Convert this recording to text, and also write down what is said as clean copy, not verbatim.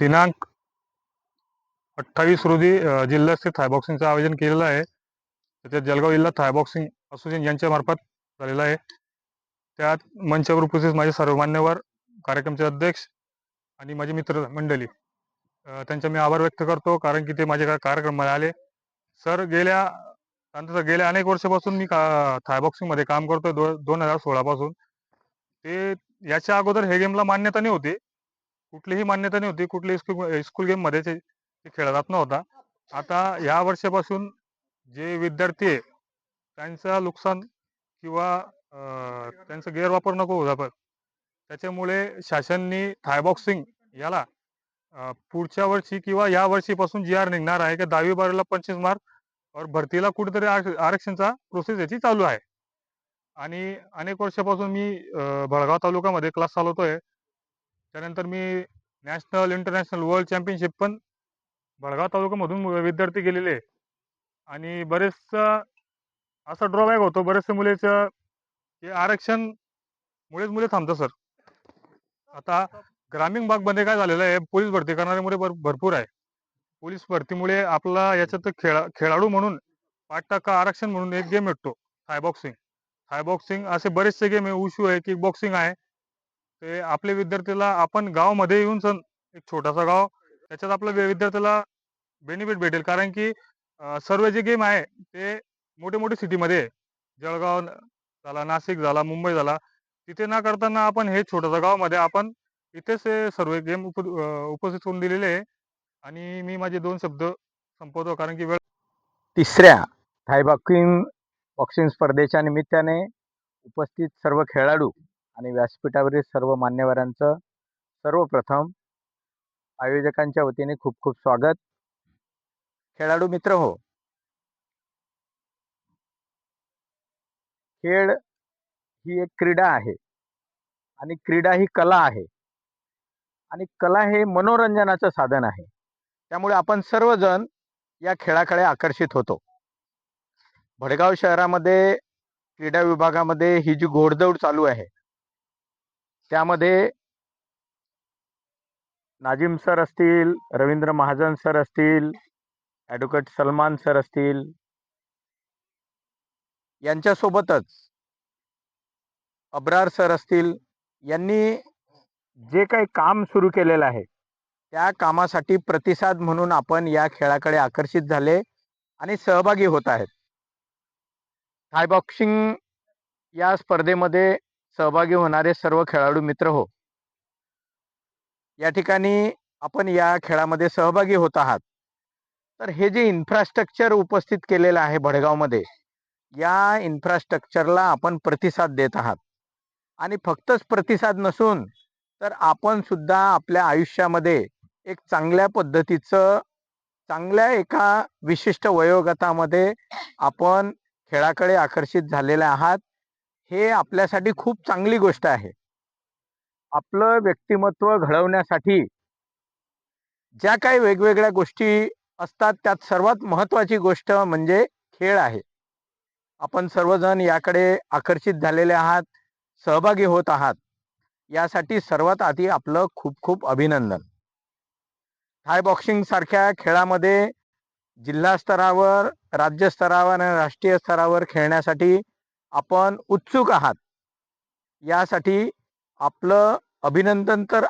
दिनांक 28 रोजी जिल्हास्तरीय थाय बॉक्सिंगचं आयोजन केलेलं आहे. त्याच्यात जळगाव जिल्हा थाय बॉक्सिंग असोसिएशन यांच्या मार्फत झालेलं आहे. त्यात मंचावर उपस्थित माझे सर्व मान्यवर, कार्यक्रमचे अध्यक्ष आणि माझे मित्र मंडळी, त्यांचा मी आभार व्यक्त करतो, कारण की ते माझ्या कार्यक्रमाला आले. सर, गेल्या अनेक वर्षापासून मी थाय बॉक्सिंगमध्ये काम करतोय, 2016 पासून. ते याच्या अगोदर हे गेमला मान्यता नव्हती, कुठलीही मान्यता नव्हती. कुठल्याही स्कूल गेममध्ये ते खेळला जात नव्हता. आता या वर्षापासून जे विद्यार्थी आहे त्यांचं नुकसान किंवा त्यांचा गैरवापर नको होता, पण त्याच्यामुळे शासनाने थाय बॉक्सिंग याला पुढच्या वर्षी किंवा या वर्षीपासून जी आर निघणार आहे की 10वी-12वीला 25 मार्क और भरतीला कुठेतरी आरक्षणचा प्रोसेस याची चालू आहे. आणि अनेक वर्षापासून मी भडगाव तालुक्यामध्ये क्लास चालवतोय. त्यानंतर मी नॅशनल, इंटरनॅशनल, वर्ल्ड चॅम्पियनशिप पण भडगाव तालुक्यामधून विद्यार्थी गेलेले आहे. आणि बरेचसा असा ड्रॉबॅक होतो, बरेचसे मुलेचं हे आरक्षण मुळे थांबतं सर. आता ग्रामीण भागमध्ये काय झालेलं आहे, पोलीस भरती करणारे मुले भरपूर आहे. पोलीस भरतीमुळे आपला याच्यात खेळाडू म्हणून 5% आरक्षण म्हणून एक गेम भेटतो, थाय बॉक्सिंग. थाय बॉक्सिंग असे बरेचसे गेम आहे, उशू आहे, किक बॉक्सिंग आहे. ते आपल्या विद्यार्थ्याला आपण गावामध्ये येऊन सण, एक छोटासा गाव, त्याच्यात आपल्या विद्यार्थ्याला बेनिफिट भेटेल. कारण की सर्व जे गेम आहे ते मोठे मोठे सिटीमध्ये आहे. जळगाव झाला, नाशिक झाला, मुंबई झाला, तिथे ना करताना आपण हे छोट्याशा गावामध्ये आपण इथेच हे सर्व गेम उपस्थित करून दिलेले आहे. आणि मी माझे 2 शब्द संपवतो, कारण की वेळ. तिसऱ्या थाय बॉक्सिंग स्पर्धेच्या निमित्ताने उपस्थित सर्व खेळाडू आणि व्यासपीठावरील सर्व मान्यवरांचं सर्वप्रथम आयोजकांच्या वतीने खूप खूप स्वागत. खेळाडू मित्र हो, खेळ ही एक क्रीडा आहे आणि क्रीडा ही कला आहे आणि कला हे मनोरंजनाचं साधन आहे. त्यामुळे आपण सर्वजण या खेळाकडे आकर्षित होतो. भडगाव शहरामध्ये क्रीडा विभागामध्ये ही जी घोडदौड चालू आहे, त्यामध्ये नाजिम सर असतील, रवींद्र महाजन सर असतील, ॲडव्होकेट सलमान सर असतील, यांच्यासोबतच अब्रार सर असतील, यांनी जे काही काम सुरू केलेलं आहे त्या कामासाठी प्रतिसाद म्हणून आपण या खेळाकडे आकर्षित झाले आणि सहभागी होत आहेत. थाय बॉक्सिंग या स्पर्धेमध्ये सहभागी होणारे सर्व खेळाडू मित्र हो, या ठिकाणी आपण या खेळामध्ये सहभागी होत आहात. तर हे जे इन्फ्रास्ट्रक्चर उपस्थित केलेलं आहे भडगावमध्ये, या इन्फ्रास्ट्रक्चरला आपण प्रतिसाद देत आहात. आणि फक्तच प्रतिसाद नसून तर आपण सुद्धा आपल्या आयुष्यामध्ये एक चांगल्या पद्धतीचं, चांगल्या एका विशिष्ट वयोगटामध्ये आपण खेळाकडे आकर्षित झालेले आहात. हे आपल्यासाठी खूप चांगली गोष्ट आहे. आपलं व्यक्तिमत्व घडवण्यासाठी ज्या काही वेगवेगळ्या गोष्टी असतात, त्यात सर्वात महत्त्वाची गोष्ट म्हणजे खेळ आहे. आपण सर्वजण याकडे आकर्षित झालेले आहात, सहभागी होत आहात, यासाठी सर्वात आधी आपलं खूप खूप अभिनंदन. थाय बॉक्सिंग सारख्या खेळामध्ये जिल्हा स्तरावर, राज्य स्तरावर आणि राष्ट्रीय स्तरावर खेळण्यासाठी आपण उत्सुक आहात. यासाठी आपलं अभिनंदन तर